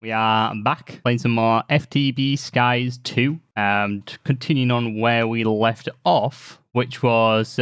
We are back playing some more FTB Skies 2, and continuing on where we left off, which was,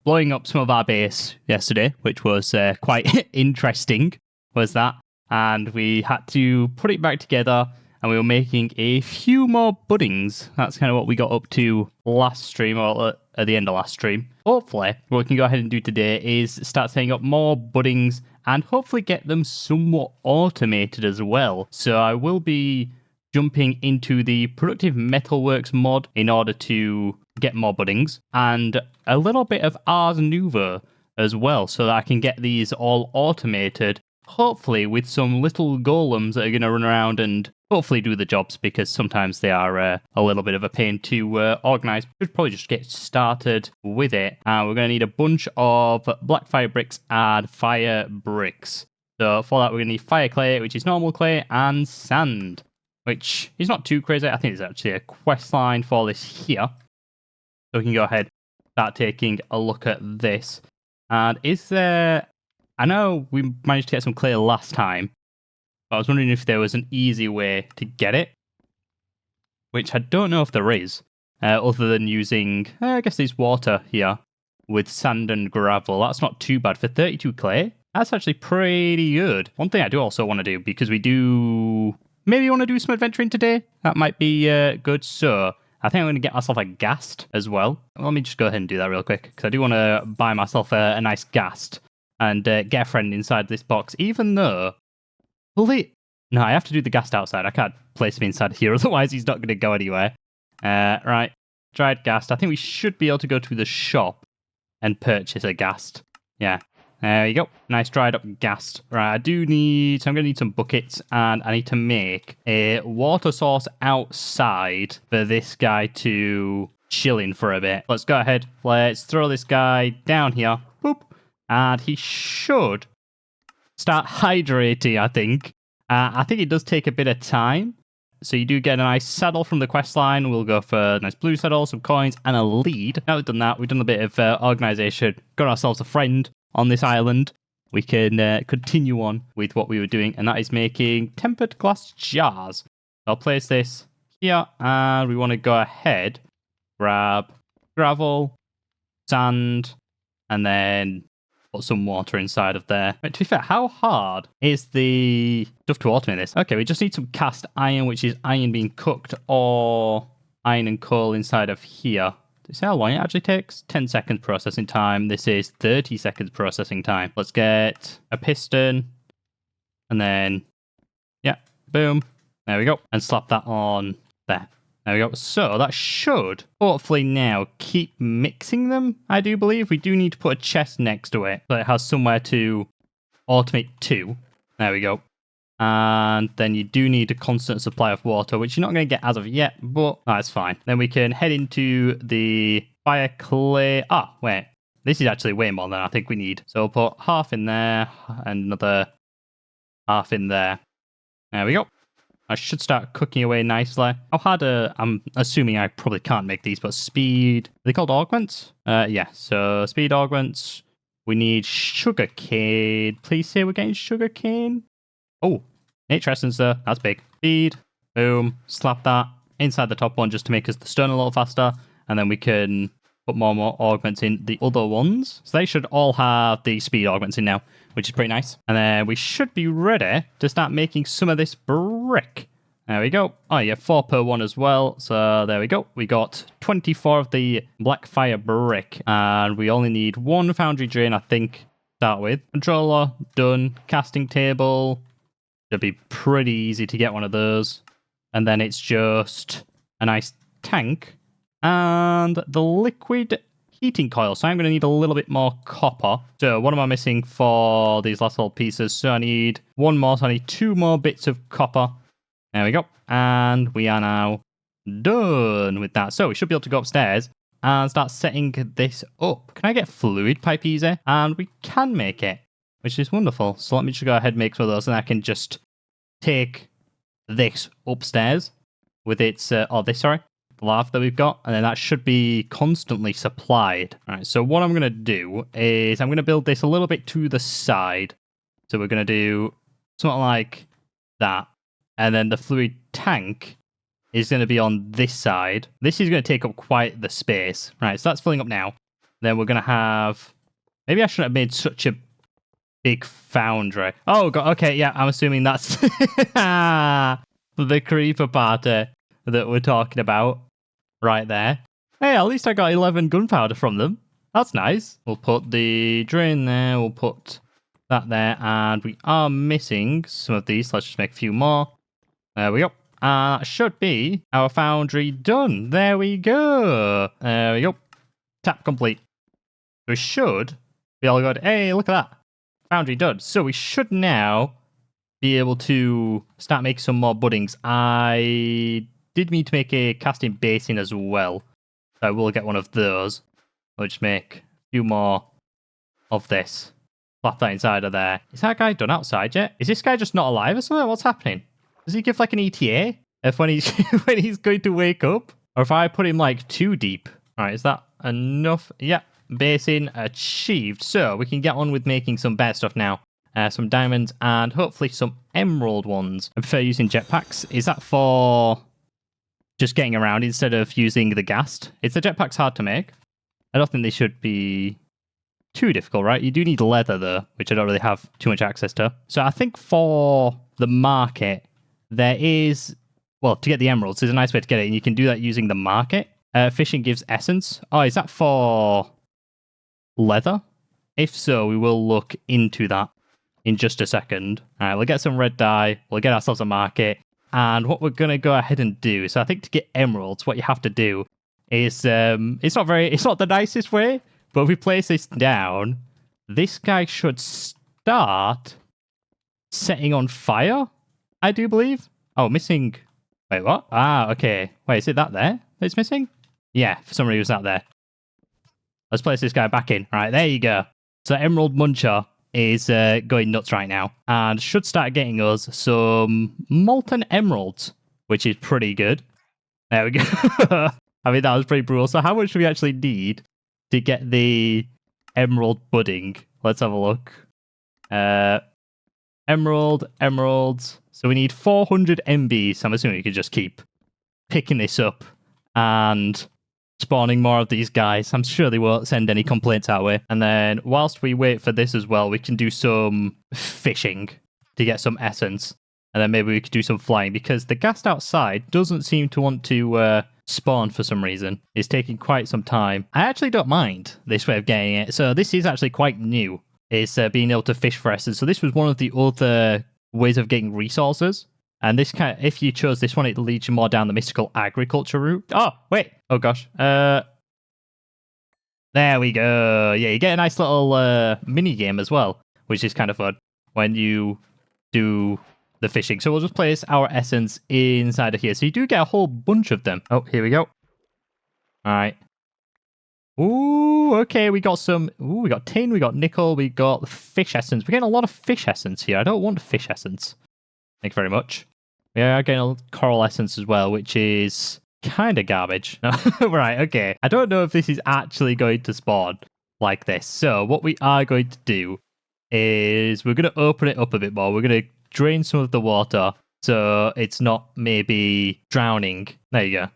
blowing up some of our base yesterday, which was quite interesting, was that. And we had to put it back together, and we were making a few more buddings. That's kind of what we got up to last stream, or at the end of last stream. Hopefully, what we can go ahead and do today is start setting up more buddings and hopefully get them somewhat automated as well. So I will be jumping into the Productive Metalworks mod in order to get more buddings, and a little bit of Ars Nouveau as well, so that I can get these all automated, hopefully with some little golems that are going to run around and hopefully do the jobs, because sometimes they are a little bit of a pain to organize. Should probably just get started with it. We're going to need a bunch of black fire bricks and fire bricks. So for that, we're going to need fire clay, which is normal clay, and sand, which is not too crazy. I think there's actually a quest line for this here. So we can go ahead and start taking a look at this. And is there... I know we managed to get some clay last time, but I was wondering if there was an easy way to get it, which I don't know if there is, other than using, I guess, this water here with sand and gravel. That's not too bad for 32 clay. That's actually pretty good. One thing I do also want to do, because we do maybe want to do some adventuring today, that might be good. So I think I'm going to get myself a ghast as well. Let me just go ahead and do that real quick, because I do want to buy myself a nice ghast and get a friend inside this box, even though... No, I have to do the ghast outside. I can't place him inside here, otherwise he's not going to go anywhere. Right, dried ghast. I think we should be able to go to the shop and purchase a ghast. Yeah, there you go. Nice dried up ghast. Right, I do need... So I'm going to need some buckets, and I need to make a water source outside for this guy to chill in for a bit. Let's go ahead. Let's throw this guy down here. Boop. And he should start hydrating, I think. I think it does take a bit of time. So you do get a nice saddle from the quest line. We'll go for a nice blue saddle, some coins, and a lead. Now we've done that, we've done a bit of organization, got ourselves a friend on this island. We can continue on with what we were doing, and that is making tempered glass jars. I'll place this here, and we want to go ahead, grab gravel, sand, and then put some water inside of there. But to be fair, how hard is the stuff to automate this? Okay, we just need some cast iron, which is iron being cooked, or iron and coal inside of here. Do you see how long it actually takes? 10 seconds processing time. This is 30 seconds processing time. Let's get a piston, and then, yeah, boom. There we go. And slap that on there. There we go. So that should hopefully now keep mixing them, I do believe. We do need to put a chest next to it so it has somewhere to automate to. There we go. And then you do need a constant supply of water, which you're not going to get as of yet, but that's fine. Then we can head into the fire clay. Ah, wait. This is actually way more than I think we need. So we'll put half in there and another half in there. There we go. I should start cooking away nicely. How hard I'm assuming I probably can't make these, but speed... Are they called augments? Yeah, so speed augments. We need sugar cane. Please say we're getting sugar cane. Oh, nature essence there. That's big. Speed. Boom. Slap that inside the top one just to make us the stone a little faster. And then we can put more and more augments in the other ones. So they should all have the speed augments in now, which is pretty nice. And then we should be ready to start making some of this brick. There we go. Oh, yeah, 4 per one as well. So there we go. We got 24 of the black fire brick. And we only need 1 foundry drain, I think, to start with. Controller, done. Casting table. It'll be pretty easy to get one of those. And then it's just a nice tank. And the liquid heating coil. So I'm going to need a little bit more copper. So what am I missing for these last little pieces? So I need 1 more. So I need 2 more bits of copper. There we go. And we are now done with that. So we should be able to go upstairs and start setting this up. Can I get fluid pipe easy? And we can make it, which is wonderful. So let me just go ahead and make some of those, and I can just take this upstairs with its, lava that we've got, and then that should be constantly supplied. All right, so what I'm going to do is I'm going to build this a little bit to the side. So we're going to do something like that. And then the fluid tank is going to be on this side. This is going to take up quite the space. Right, so that's filling up now. Then we're going to have... Maybe I shouldn't have made such a big foundry. Oh, God, okay, yeah, I'm assuming that's the creeper party that we're talking about right there. Hey, at least I got 11 gunpowder from them. That's nice. We'll put the drain there. We'll put that there. And we are missing some of these. Let's just make a few more. There we go. That should be our foundry done. There we go. There we go. Tap complete. We should be all good. Hey, look at that. Foundry done. So we should now be able to start making some more buddings. I did need to make a casting basin as well. So I will get one of those. I'll just make a few more of this. Slap that inside of there. Is that guy done outside yet? Is this guy just not alive or something? What's happening? Does he give like an ETA if when he's when he's going to wake up? Or if I put him like too deep? Alright, is that enough? Yeah, basin achieved. So we can get on with making some better stuff now. Some diamonds and hopefully some emerald ones. I prefer using jetpacks. Is that for just getting around instead of using the ghast? Is the jetpacks hard to make? I don't think they should be too difficult, right? You do need leather though, which I don't really have too much access to. So I think for the market, there is, well, to get the emeralds, there's a nice way to get it, and you can do that using the market. Fishing gives essence. Oh, is that for leather? If so, we will look into that in just a second. All right, we'll get some red dye. We'll get ourselves a market. And what we're going to go ahead and do, so I think to get emeralds, what you have to do is, it's not the nicest way, but if we place this down, this guy should start setting on fire, I do believe. Oh, missing. Wait, what? Ah, okay. Wait, is it that there that's missing? Yeah, for some reason it's not there. Let's place this guy back in. All right, there you go. So Emerald Muncher is going nuts right now and should start getting us some molten emeralds, which is pretty good. There we go. I mean, that was pretty brutal. So how much do we actually need to get the emerald budding? Let's have a look. Emeralds. So we need 400 MBs. I'm assuming we could just keep picking this up and spawning more of these guys. I'm sure they won't send any complaints our way. And then whilst we wait for this as well, we can do some fishing to get some essence. And then maybe we could do some flying because the ghast outside doesn't seem to want to spawn for some reason. It's taking quite some time. I actually don't mind this way of getting it. So this is actually quite new. It's being able to fish for essence. So this was one of the other ways of getting resources. And this kind of, if you chose this one, it leads you more down the mystical agriculture route. Oh, wait. Oh, gosh. There we go. Yeah, you get a nice little mini game as well, which is kind of fun when you do the fishing. So we'll just place our essence inside of here. So you do get a whole bunch of them. Oh, here we go. All right. Ooh, okay. We got some. Ooh, we got tin. We got nickel. We got fish essence. We're getting a lot of fish essence here. I don't want fish essence. Thank you very much. We are getting a coral essence as well, which is kind of garbage. Right, okay. I don't know if this is actually going to spawn like this. So what we are going to do is we're going to open it up a bit more. We're going to drain some of the water so it's not maybe drowning. There you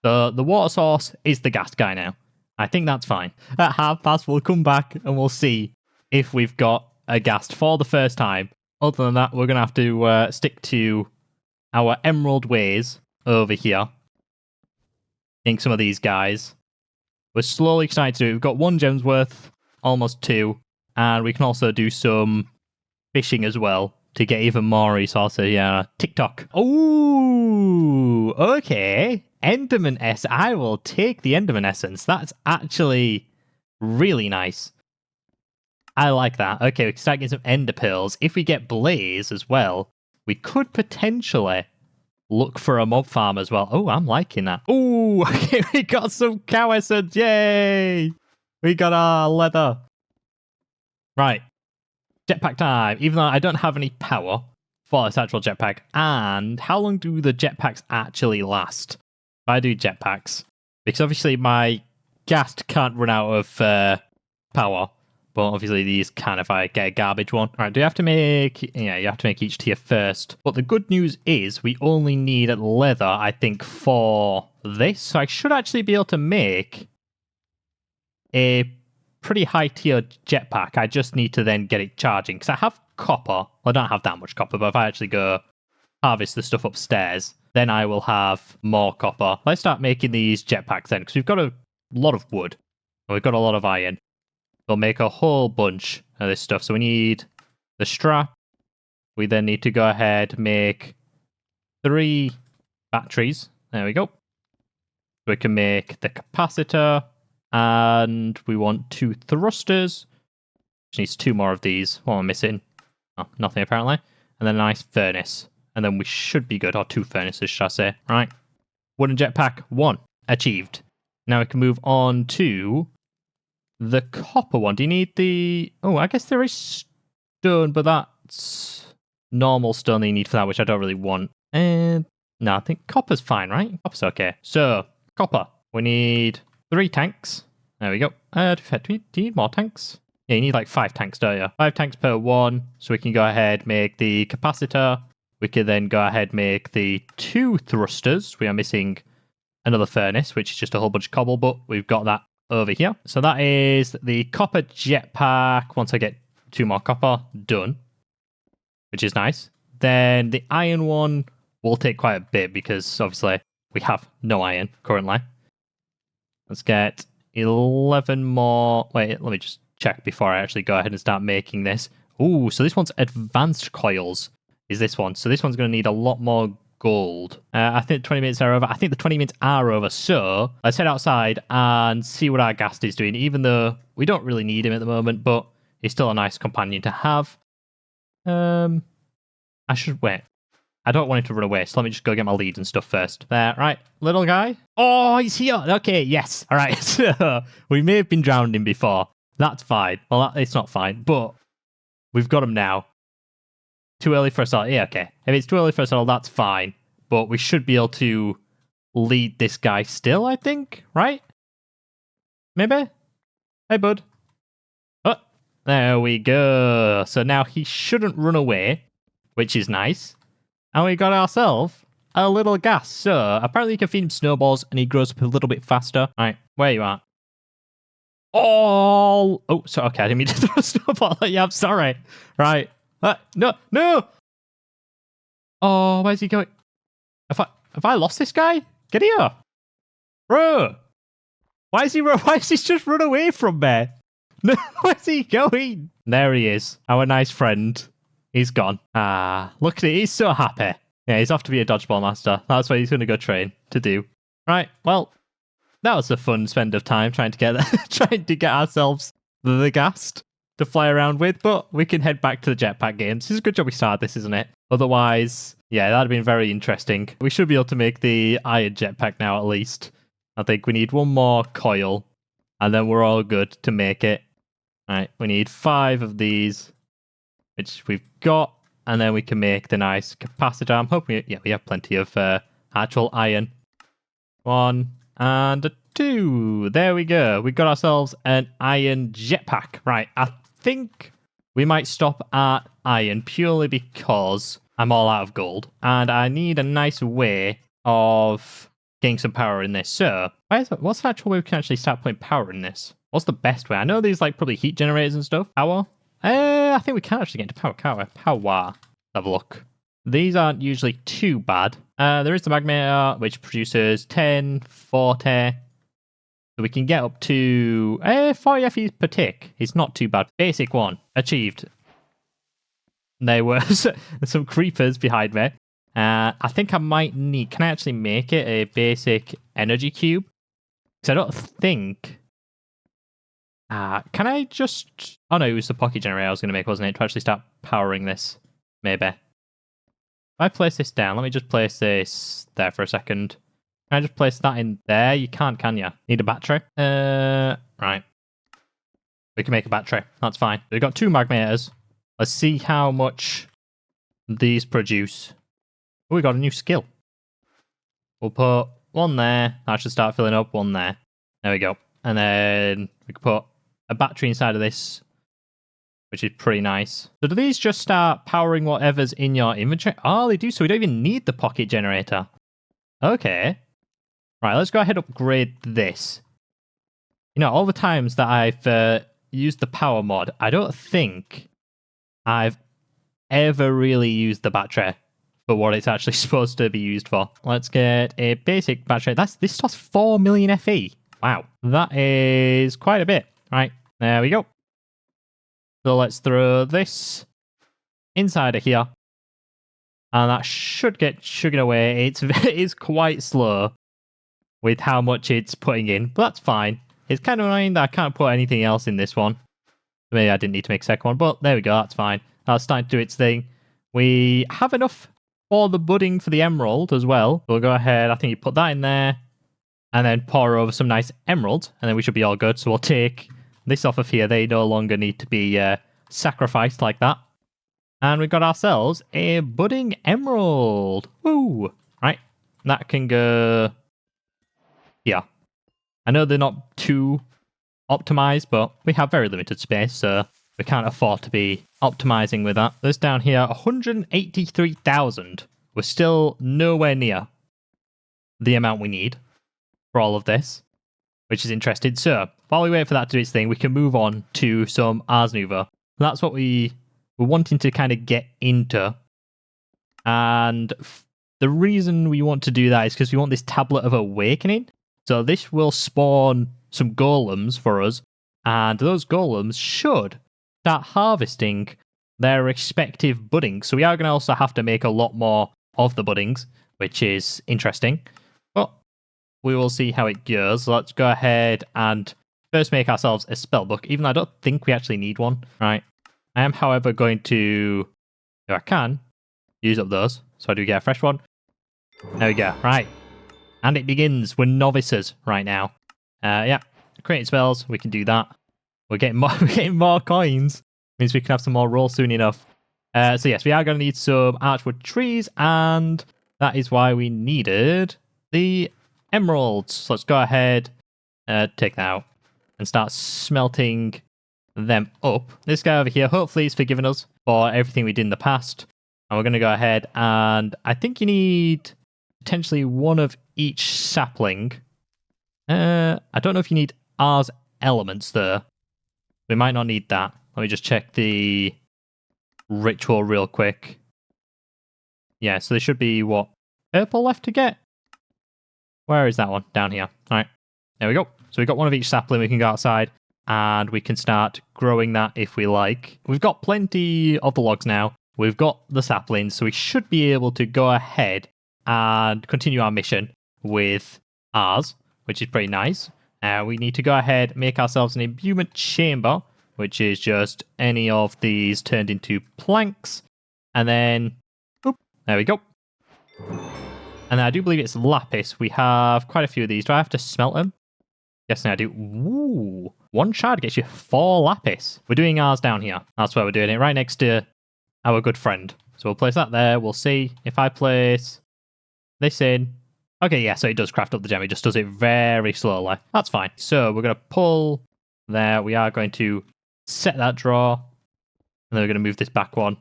go. The water source is the ghast guy now. I think that's fine. At half past, we'll come back and we'll see if we've got a ghast for the first time. Other than that, we're going to have to stick to our emerald ways over here. Getting some of these guys. We're slowly starting to do it. We've got 1 gem's worth, almost 2. And we can also do some fishing as well to get even more resources. Yeah, TikTok. Oh, okay. Enderman S. I will take the Enderman Essence. That's actually really nice. I like that. Okay, we can start getting some ender pearls. If we get blaze as well, we could potentially look for a mob farm as well. Oh, I'm liking that. Oh, okay, we got some cow essence. Yay! We got our leather. Right. Jetpack time. Even though I don't have any power for this actual jetpack. And how long do the jetpacks actually last? If I do jetpacks. Because obviously my ghast can't run out of power. But obviously these can if I get a garbage one. All right, do you have to make... Yeah, you have to make each tier first. But the good news is we only need leather, I think, for this. So I should actually be able to make a pretty high tier jetpack. I just need to then get it charging. Because I have copper. Well, I don't have that much copper, but if I actually go harvest the stuff upstairs, then I will have more copper. Let's start making these jetpacks then, because we've got a lot of wood. And we've got a lot of iron. We'll make a whole bunch of this stuff. So we need the strap. We then need to go ahead make 3 batteries. There we go. We can make the capacitor. And we want 2 thrusters. Which needs 2 more of these. What am I missing? Oh, nothing apparently. And then a nice furnace. And then we should be good. Or 2 furnaces, shall I say. Right. Wooden jetpack 1. Achieved. Now we can move on to the copper one. Do you need the... Oh, I guess there is stone, but that's normal stone that you need for that, which I don't really want. And no, I think copper's fine, right? Copper's okay. So, copper. We need 3 tanks. There we go. Do you need more tanks? Yeah, you need like 5 tanks, don't you? 5 tanks per one. So we can go ahead make the capacitor. We can then go ahead make the 2 thrusters. We are missing another furnace, which is just a whole bunch of cobble, but we've got that over here. So that is the copper jetpack. Once I get 2 more copper, done. Which is nice. Then the iron one will take quite a bit because obviously we have no iron currently. Let's get 11 more. Wait, let me just check before I actually go ahead and start making this. Ooh, so this one's advanced coils. Is this one. So this one's going to need a lot more gold. I think the 20 minutes are over. I think the 20 minutes are over. So let's head outside and see what our ghast is doing, even though we don't really need him at the moment, but he's still a nice companion to have. I should wait. I don't want him to run away, so let me just go get my lead and stuff first. There, right, little guy. Oh, he's here. Okay, yes. All right. So we may have been drowning before. That's fine. Well, it's not fine, but we've got him now. Too early for a settle. Yeah, okay. If it's too early for a settle, that's fine. But we should be able to lead this guy still, I think. Right? Maybe? Hey, bud. Oh, there we go. So now he shouldn't run away, which is nice. And we got ourselves a little ghast. So apparently you can feed him snowballs and he grows up a little bit faster. All right, where you at? Oh, so okay, I didn't mean to throw a snowball at you. I'm sorry. Right. No. Oh, where's he going? Have I lost this guy? Get here. Bro. Why is he just run away from me? No, where's he going? There he is. Our nice friend. He's gone. Look at it. He's so happy. Yeah, he's off to be a dodgeball master. That's what he's going to go train to do. Right. Well, that was a fun spend of time trying to get ourselves the ghast to fly around with, but we can head back to the jetpack games. It's a good job we started this, isn't it? Otherwise, yeah, that'd have been very interesting. We should be able to make the iron jetpack now, at least. I think we need 1 more coil, and then we're all good to make it. All right, we need 5 of these, which we've got, and then we can make the nice capacitor. I'm hoping, we have plenty of actual iron. 1 and a 2. There we go. We got ourselves an iron jetpack. Right, I think we might stop at iron purely because I'm all out of gold and I need a nice way of getting some power in this. So, what's the actual way we can actually start putting power in this? What's the best way? I know there's like probably heat generators and stuff. Power? I think we can actually get into power. Power. Have a look. These aren't usually too bad. There is the magnetar, which produces 10, 40. So we can get up to 40 FE per tick. It's not too bad. Basic 1. Achieved. There were some creepers behind me. I think I might need... Can I actually make it a basic energy cube? Because I don't think... can I just... Oh no, it was the pocket generator I was going to make, wasn't it? To actually start powering this. Maybe. If I place this down, let me just place this there for a second. Can I just place that in there? You can't, can you? Need a battery? Right. We can make a battery. That's fine. We've got 2 magnetars. Let's see how much these produce. Oh, we got a new skill. We'll put 1 there. That should start filling up. 1 there. There we go. And then we can put a battery inside of this. which is pretty nice. So do these just start powering whatever's in your inventory? Oh, they do, so we don't even need the pocket generator. Okay. Right, let's go ahead and upgrade this. You know, all the times that I've used the power mod, I don't think I've ever really used the battery for what it's actually supposed to be used for. Let's get a basic battery. This costs 4 million FE. Wow, that is quite a bit. Right, there we go. So let's throw this inside of here. And that should get sugared away. It's quite slow with how much it's putting in, but that's fine. It's kind of annoying that I can't put anything else in this one. Maybe I didn't need to make a second one, but there we go, that's fine. That's starting to do its thing. We have enough for the budding for the emerald as well. We'll go ahead, I think you put that in there, and then pour over some nice emerald, and then we should be all good. So we'll take this off of here. They no longer need to be sacrificed like that. And we've got ourselves a budding emerald. Woo! Right, that can go here. I know they're not too optimized, but we have very limited space, so we can't afford to be optimizing with that. This down here, 183,000. We're still nowhere near the amount we need for all of this, which is interesting. So while we wait for that to do its thing, we can move on to some Ars Nova. That's what we're wanting to kind of get into. And the reason we want to do that is because we want this Tablet of Awakening. So this will spawn some golems for us, and those golems should start harvesting their respective buddings. So we are going to also have to make a lot more of the buddings, which is interesting. But we will see how it goes. So let's go ahead and first make ourselves a spell book, even though I don't think we actually need one. Right. I am, however, going to, if I can, use up those. So I do get a fresh one. There we go. Right. And it begins. We're novices right now. Yeah. Creating spells. We can do that. We're getting more coins. Means we can have some more rolls soon enough. So yes, we are going to need some archwood trees, and that is why we needed the emeralds. So let's go ahead, take that out, and start smelting them up. This guy over here, hopefully, is forgiven us for everything we did in the past. And we're going to go ahead, and I think you need potentially one of each sapling. I don't know if you need Ars elements there. We might not need that. Let me just check the ritual real quick. Yeah, so there should be, what, purple left to get? Where is that one? Down here. All right, there we go. So we've got one of each sapling. We can go outside and we can start growing that if we like. We've got plenty of the logs now. We've got the saplings, so we should be able to go ahead and continue our mission with ours, which is pretty nice. We need to go ahead, make ourselves an imbuement chamber, which is just any of these turned into planks. And then, oop, there we go. And I do believe it's lapis. We have quite a few of these. Do I have to smelt them? Yes, I do. Ooh, one shard gets you 4 lapis. We're doing ours down here. That's where we're doing it, right next to our good friend. So we'll place that there. We'll see if I place this in. Okay, yeah, so it does craft up the gem. It just does it very slowly. That's fine. So we're going to pull there. We are going to set that drawer. And then we're going to move this back one.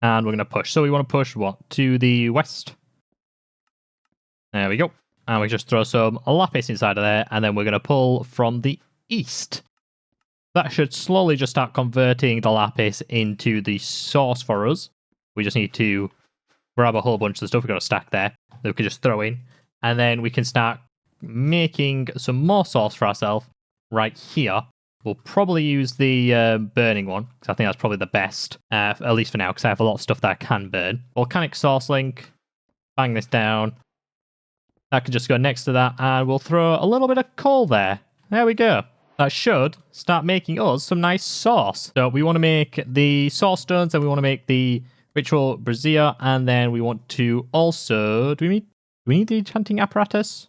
And we're going to push. So we want to push what? To the west. There we go. And we just throw some lapis inside of there. And then we're going to pull from the east. That should slowly just start converting the lapis into the source for us. We just need to grab a whole bunch of the stuff we've got to stack there that we can just throw in. And then we can start making some more sauce for ourselves right here. We'll probably use the burning one, because I think that's probably the best, at least for now, because I have a lot of stuff that I can burn. Volcanic sauce link, bang this down. That could just go next to that, and we'll throw a little bit of coal there. There we go. That should start making us some nice sauce. So we want to make the sauce stones, and we want to make the ritual brazier, and then we want to also... Do we need the enchanting apparatus?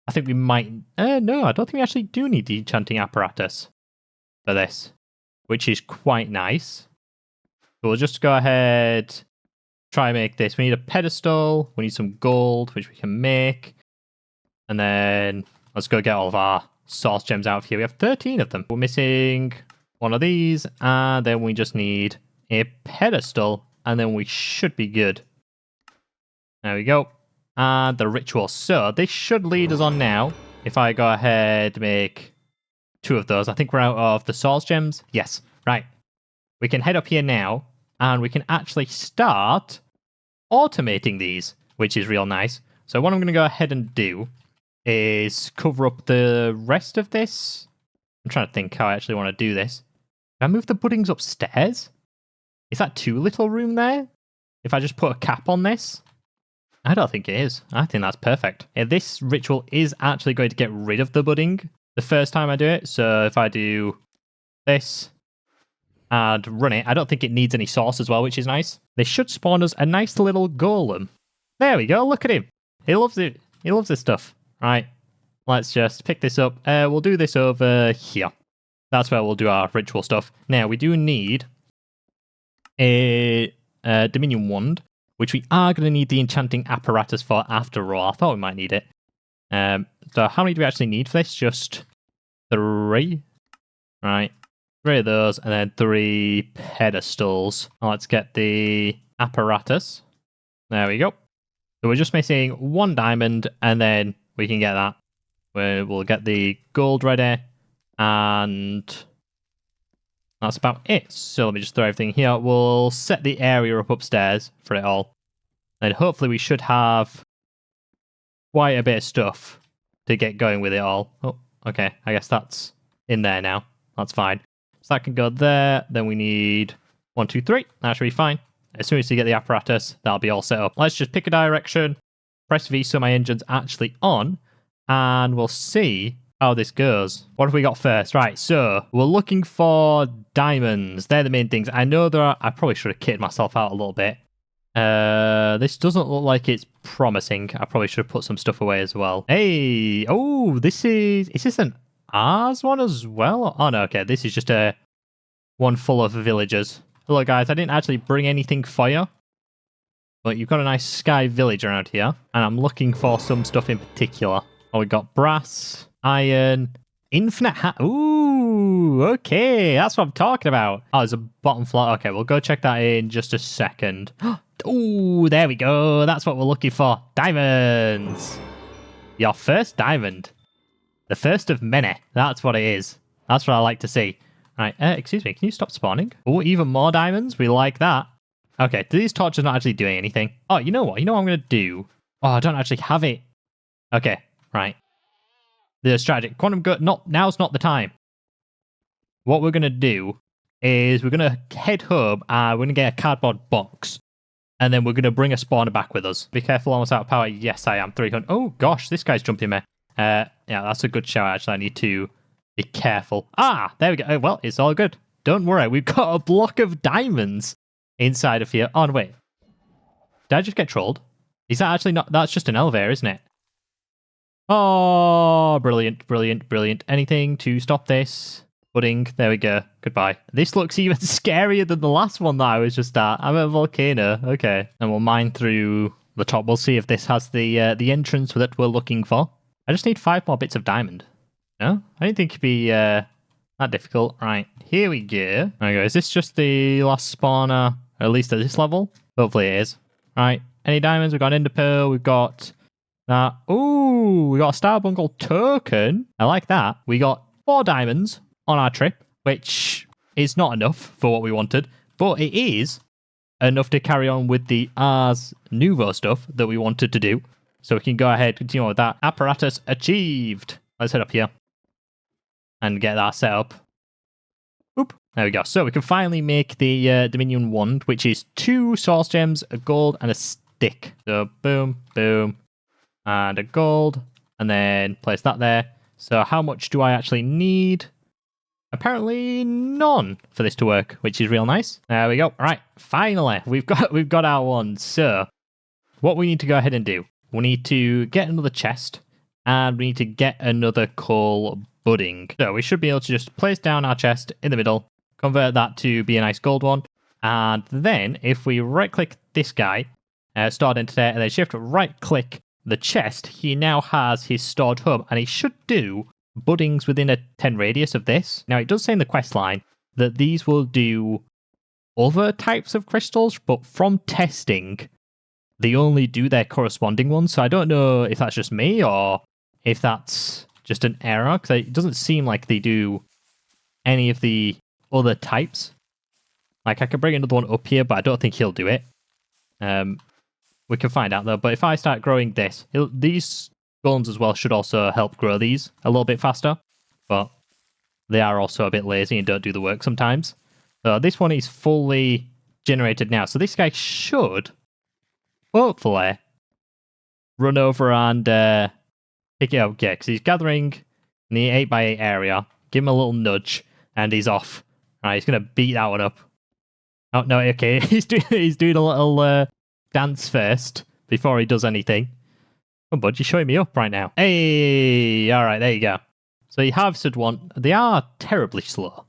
I think we might... no, I don't think we actually do need the enchanting apparatus for this, which is quite nice. So we'll just go ahead, try and make this. We need a pedestal, we need some gold, which we can make. And then let's go get all of our source gems out of here. We have 13 of them. We're missing one of these, and then we just need a pedestal, and then we should be good. There we go. And the ritual. So this should lead us on now. If I go ahead make 2 of those, I think we're out of the source gems. Yes, right. We can head up here now, and we can actually start automating these, which is real nice. So what I'm going to go ahead and do is cover up the rest of this. I'm trying to think how I actually want to do this. Can I move the buddings upstairs? Is that too little room there? If I just put a cap on this? I don't think it is. I think that's perfect. Yeah, this ritual is actually going to get rid of the budding the first time I do it. So if I do this and run it, I don't think it needs any sauce as well, which is nice. They should spawn us a nice little golem. There we go. Look at him. He loves it. He loves this stuff. Right. Let's just pick this up. We'll do this over here. That's where we'll do our ritual stuff. Now, we do need a Dominion Wand, which we are going to need the enchanting apparatus for after all. I thought we might need it. So how many do we actually need for this? Just 3. Right. 3 of those, and then 3 pedestals. Let's get the apparatus. There we go. So we're just missing 1 diamond, and then we can get that. We'll get the gold ready, and that's about it. So let me just throw everything here. We'll set the area up upstairs for it all. And hopefully we should have quite a bit of stuff to get going with it all. Oh, okay. I guess that's in there now. That's fine. So that can go there. Then we need 1, 2, 3. That should be fine. As soon as you get the apparatus, that'll be all set up. Let's just pick a direction, press V so my engine's actually on, and we'll see how this goes. What have we got first? Right, so we're looking for diamonds. They're the main things. I know there are... I probably should have kitted myself out a little bit. This doesn't look like it's promising. I probably should have put some stuff away as well. Hey! Oh, this is... Is this an Ars one as well? Oh, no, okay. This is just a one full of villagers. Hello, guys. I didn't actually bring anything for you. But you've got a nice sky village around here. And I'm looking for some stuff in particular. Oh, we got brass, iron, infinite Ooh, okay. That's what I'm talking about. Oh, there's a bottom floor. Okay, we'll go check that in just a second. Ooh, there we go. That's what we're looking for. Diamonds. Your first diamond. The first of many. That's what it is. That's what I like to see. Right, excuse me. Can you stop spawning? Oh, even more diamonds? We like that. Okay, these torches not actually doing anything. Oh, you know what? You know what I'm going to do? Oh, I don't actually have it. Okay, right. The strategy. Quantum go... Now's not the time. What we're going to do is we're going to head home and we're going to get a cardboard box. And then we're going to bring a spawner back with us. Be careful, almost out of power. Yes, I am. 300. Oh, gosh, this guy's jumping me. Yeah, that's a good shout, actually. I need to be careful. Ah, there we go. Well, it's all good. Don't worry. We've got a block of diamonds inside of here. Oh, no, wait. Did I just get trolled? Is that actually not... That's just an elevator, isn't it? Oh, brilliant, brilliant, brilliant. Anything to stop this? Pudding. There we go. Goodbye. This looks even scarier than the last one that I was just at. I'm at a volcano. Okay. And we'll mine through the top. We'll see if this has the entrance that we're looking for. I just need 5 more bits of diamond. No? I didn't think it'd be that difficult. Right. Here we go. Okay, is this just the last spawner? Or at least at this level? Hopefully it is. Right. Any diamonds? We've got Ender Pearl. We've got... Ooh, we got a Star Bungle token. I like that. We got 4 diamonds on our trip, which is not enough for what we wanted, but it is enough to carry on with the Ars Nouveau stuff that we wanted to do. So we can go ahead, continue with that. Apparatus achieved. Let's head up here and get that set up. Oop. There we go. So we can finally make the Dominion Wand, which is 2 source gems, a gold, and a stick. So boom, boom. And a gold, and then place that there. So how much do I actually need? Apparently none for this to work, which is real nice. There we go. All right, finally, we've got our one. So what we need to go ahead and do, we need to get another chest, and we need to get another coal budding. So we should be able to just place down our chest in the middle, convert that to be a nice gold one, and then if we right-click this guy, stored entity, and then shift right-click the chest, he now has his stored hub, and he should do buddings within a 10 radius of this. Now, it does say in the quest line that these will do other types of crystals, but from testing, they only do their corresponding ones. So I don't know if that's just me or if that's just an error, because it doesn't seem like they do any of the other types. Like, I could bring another one up here, but I don't think he'll do it. We can find out, though. But if I start growing this, these golems as well should also help grow these a little bit faster. But they are also a bit lazy and don't do the work sometimes. So this one is fully generated now. So this guy should, hopefully, run over and pick it up. Yeah, because he's gathering in the 8x8 area. Give him a little nudge, and he's off. All right, he's going to beat that one up. Oh, no, okay. He's doing a little dance first before he does anything. Oh, bud, you're showing me up right now. Hey, all right, there you go. So you harvested one. They are terribly slow,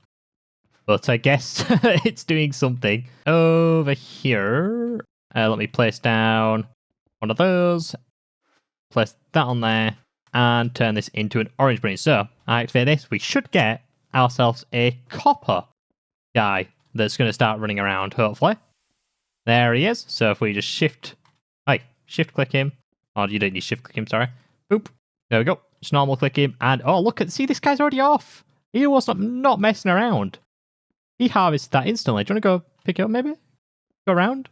but I guess it's doing something. Over here, let me place down one of those. Place that on there, and turn this into an orange brain. So I activate this. We should get ourselves a copper guy that's going to start running around, hopefully. There he is. So if we just shift click him. Oh, you don't need shift click him, sorry. Boop. There we go. Just normal click him. And oh, look, see, this guy's already off. He was not messing around. He harvested that instantly. Do you want to go pick it up, maybe? Go around?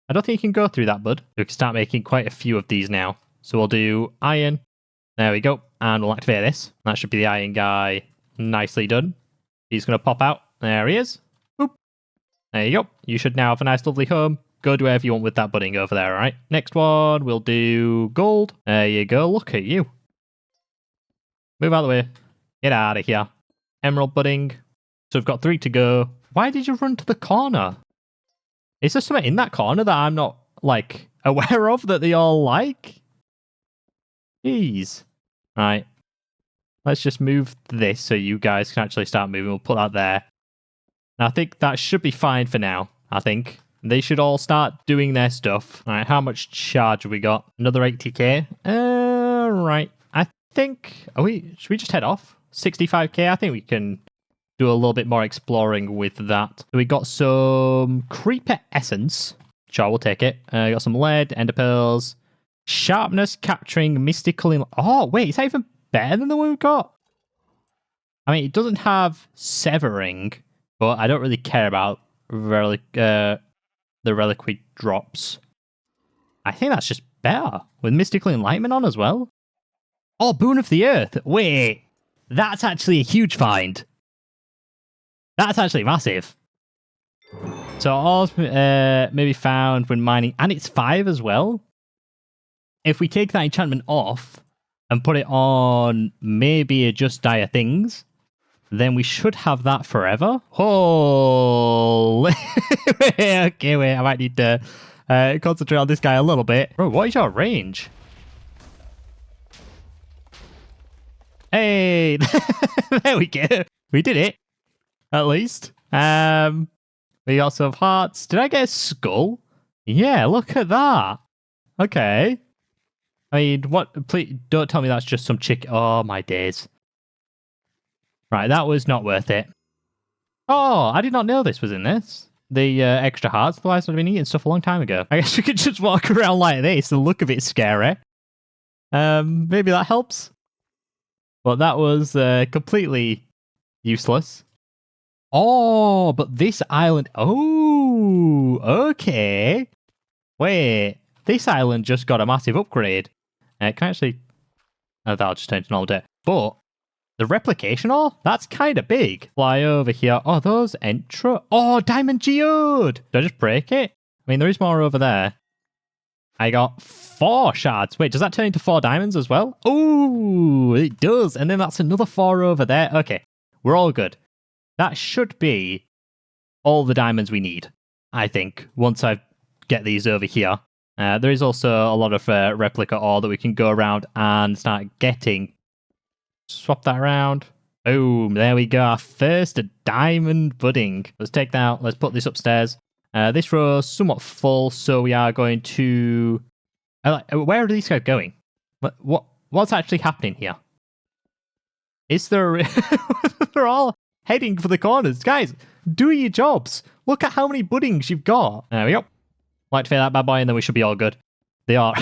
I don't think you can go through that, bud. We can start making quite a few of these now. So we'll do iron. There we go. And we'll activate this. That should be the iron guy. Nicely done. He's going to pop out. There he is. Boop. There you go. You should now have a nice, lovely home. Go do whatever you want with that budding over there, all right? Next one, we'll do gold. There you go. Look at you. Move out of the way. Get out of here. Emerald budding. So we've got 3 to go. Why did you run to the corner? Is there something in that corner that I'm not, like, aware of that they all like? Jeez. All right. Let's just move this so you guys can actually start moving. We'll put that there. And I think that should be fine for now, I think. They should all start doing their stuff. All right, how much charge have we got? Another 80k. Right. I think... should we just head off? 65k? I think we can do a little bit more exploring with that. So we got some creeper essence. Sure, we'll take it. Got some lead, ender pearls, sharpness, capturing mystical... Oh, wait, is that even better than the one we've got? I mean, it doesn't have severing, but I don't really care about the reliquary drops. I think that's just better, with mystical enlightenment on as well. Oh, boon of the earth. Wait, that's actually a huge find. That's actually massive. So all maybe found when mining, and it's 5 as well. If we take that enchantment off and put it on maybe adjust dire things, then we should have that forever. Oh, okay, wait, I might need to concentrate on this guy a little bit. Bro, what is your range? Hey, there we go. We did it, at least. We also have hearts. Did I get a skull? Yeah, look at that. Okay. I mean, what? Please don't tell me that's just some chick. Oh, my days. Right, that was not worth it. Oh, I did not know this was in this. The extra hearts, otherwise I'd been eating stuff a long time ago. I guess we could just walk around like this and look a bit scary. Maybe that helps. But that was completely useless. Oh, but this island... Oh, okay. Wait, this island just got a massive upgrade. Can I actually... Oh, that'll just turn to normal day. But... the replication ore? That's kind of big. Fly over here. Oh, those intro. Oh, diamond geode. Did I just break it? I mean, there is more over there. I got 4 shards. Wait, does that turn into 4 diamonds as well? Oh, it does. And then that's another 4 over there. Okay, we're all good. That should be all the diamonds we need, I think, once I get these over here. There is also a lot of replica ore that we can go around and start getting. Swap that around. Boom, there we go. Our first diamond budding. Let's take that out. Let's put this upstairs. This row is somewhat full, so we are going to... where are these guys going? What's actually happening here? Is there... they're all heading for the corners. Guys, do your jobs. Look at how many buddings you've got. There we go. Activate that bad boy and then we should be all good. They are.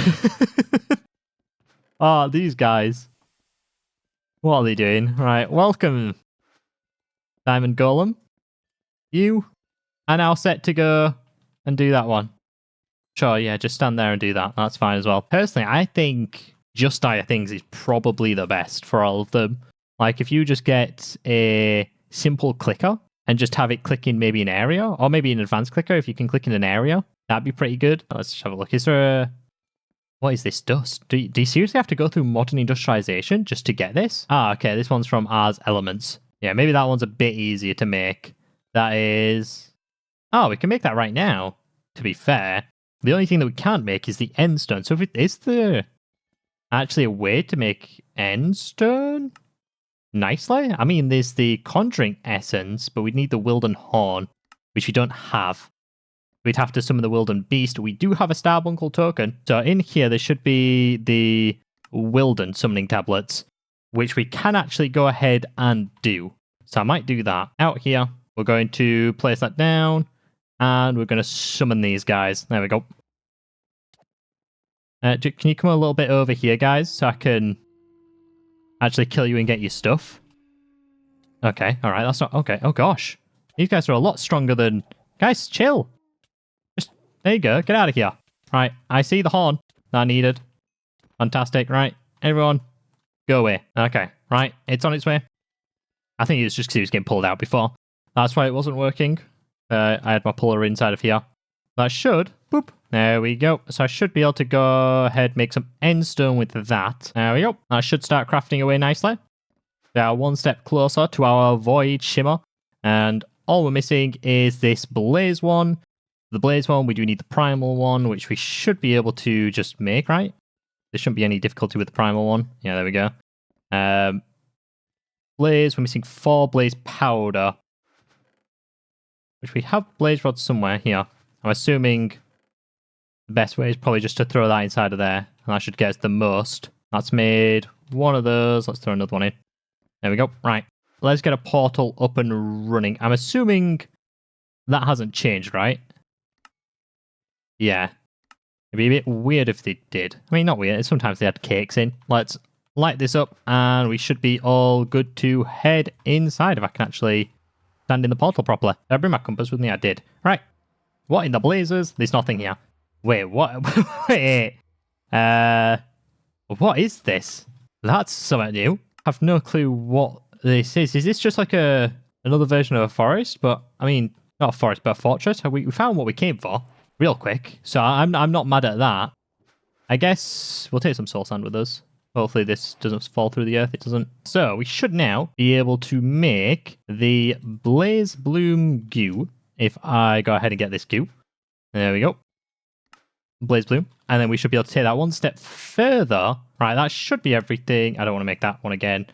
Oh, these guys. What are they doing? Right, welcome, Diamond Golem. You are now set to go and do that one. Sure, yeah, just stand there and do that. That's fine as well. Personally, I think Just Dire Things is probably the best for all of them. Like, if you just get a simple clicker and just have it click in maybe an area, or maybe an advanced clicker, if you can click in an area, that'd be pretty good. Let's just have a look. Is there a... What is this dust? Do you seriously have to go through modern industrialization just to get this? Ah, okay, this one's from Ars Elements. Yeah, maybe that one's a bit easier to make. That is... Oh, we can make that right now, to be fair. The only thing that we can't make is the end stone. So if it is there actually a way to make end stone nicely? I mean, there's the Conjuring Essence, but we'd need the Wilden Horn, which we don't have. We'd have to summon the Wilden Beast. We do have a Starbuncle token. So in here, there should be the Wilden summoning tablets, which we can actually go ahead and do. So I might do that. Out here, we're going to place that down, and we're going to summon these guys. There we go. Can you come a little bit over here, guys, so I can actually kill you and get your stuff? Okay, all right, that's not... Okay, oh gosh. These guys are a lot stronger than... Guys, chill. There you go. Get out of here. Right. I see the horn that I needed. Fantastic. Right. Everyone, go away. Okay. Right. It's on its way. I think it was just because he was getting pulled out before. That's why it wasn't working. I had my puller inside of here. That should... Boop. There we go. So I should be able to go ahead, make some end stone with that. There we go. I should start crafting away nicely. We are one step closer to our Void Shimmer. And all we're missing is this Blaze one. The Blaze one, we do need the Primal one, which we should be able to just make, right? There shouldn't be any difficulty with the Primal one. Yeah, there we go. Blaze, we're missing 4 Blaze Powder, which we have Blaze Rods somewhere here. I'm assuming the best way is probably just to throw that inside of there, and that should get us the most. That's made one of those. Let's throw another one in. There we go. Right. Let's get a portal up and running. I'm assuming that hasn't changed, right? Yeah. It'd be a bit weird if they did. I mean, not weird. Sometimes they had cakes in. Let's light this up, and we should be all good to head inside if I can actually stand in the portal properly. Did I bring my compass with me? I did. Right. What in the blazers? There's nothing here. Wait, what? Wait. What is this? That's something new. I have no clue what this is. Is this just like another version of a forest? But, I mean, not a forest, but a fortress. We found what we came for. Real quick, so I'm not mad at that. I guess we'll take some soul sand with us. Hopefully this doesn't fall through the earth. It doesn't. So we should now be able to make the Blaze Bloom goo. If I go ahead and get this goo. There we go. Blaze Bloom. And then we should be able to take that one step further. Right, that should be everything. I don't want to make that one again.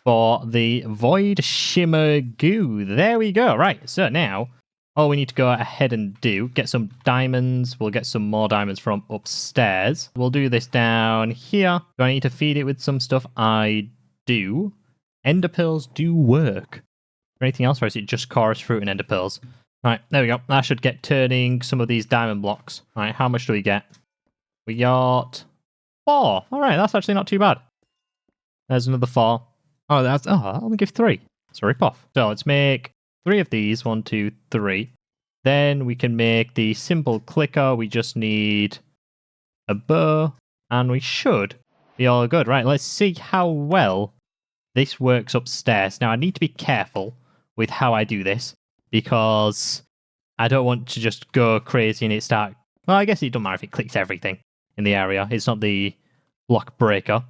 For the Void Shimmer goo. There we go. Right, so now... all we need to go ahead and do, get some diamonds. We'll get some more diamonds from upstairs. We'll do this down here. Do I need to feed it with some stuff? I do. Ender pearls do work. Anything else, or is it just chorus fruit and ender pearls? Right, there we go. That should get turning some of these diamond blocks. All right, how much do we get? We got 4. All right, that's actually not too bad. There's another 4. Oh, I only give 3. It's a rip-off. So let's make 3 of these. 1, 2, 3. Then we can make the simple clicker. We just need a bow, and we should be all good. Right, let's see how well this works upstairs. Now, I need to be careful with how I do this, because I don't want to just go crazy and it start... Well, I guess it doesn't matter if it clicks everything in the area. It's not the block breaker.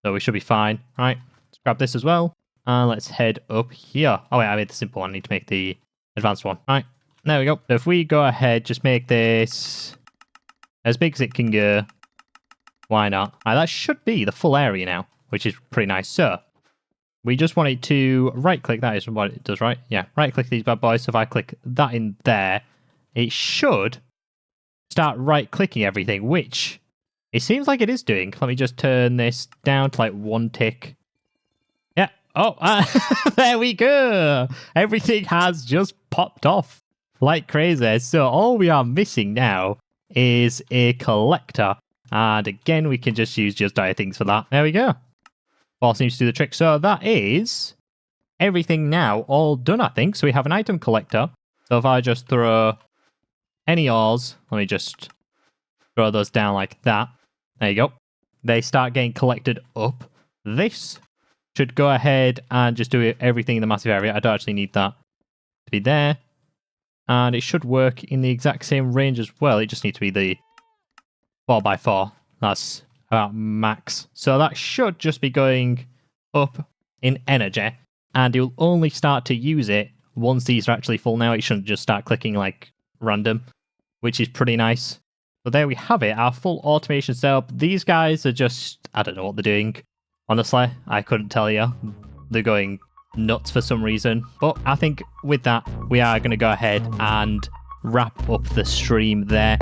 So we should be fine. Right, let's grab this as well. And let's head up here. Oh, wait, I made the simple one. I need to make the advanced one. Right, there we go. So if we go ahead, just make this as big as it can go. Why not? Right, that should be the full area now, which is pretty nice. So we just want it to right-click. That is what it does, right? Yeah, right-click these bad boys. So if I click that in there, it should start right-clicking everything, which it seems like it is doing. Let me just turn this down to like 1 tick. Yeah, Oh, there we go. Everything has just popped off like crazy. So all we are missing now is a collector. And again, we can just use GEODE things for that. There we go. All seems to do the trick. So that is everything now all done, I think. So we have an item collector. So if I just throw any ores, let me just throw those down like that. There you go. They start getting collected up. This should go ahead and just do everything in the massive area. I don't actually need that to be there. And it should work in the exact same range as well. It just needs to be the 4x4. That's about max. So that should just be going up in energy. And you'll only start to use it once these are actually full now. It shouldn't just start clicking like random, which is pretty nice. So there we have it, our full automation setup. These guys are just, I don't know what they're doing. Honestly, I couldn't tell you. They're going nuts for some reason. But I think with that, we are going to go ahead and wrap up the stream there.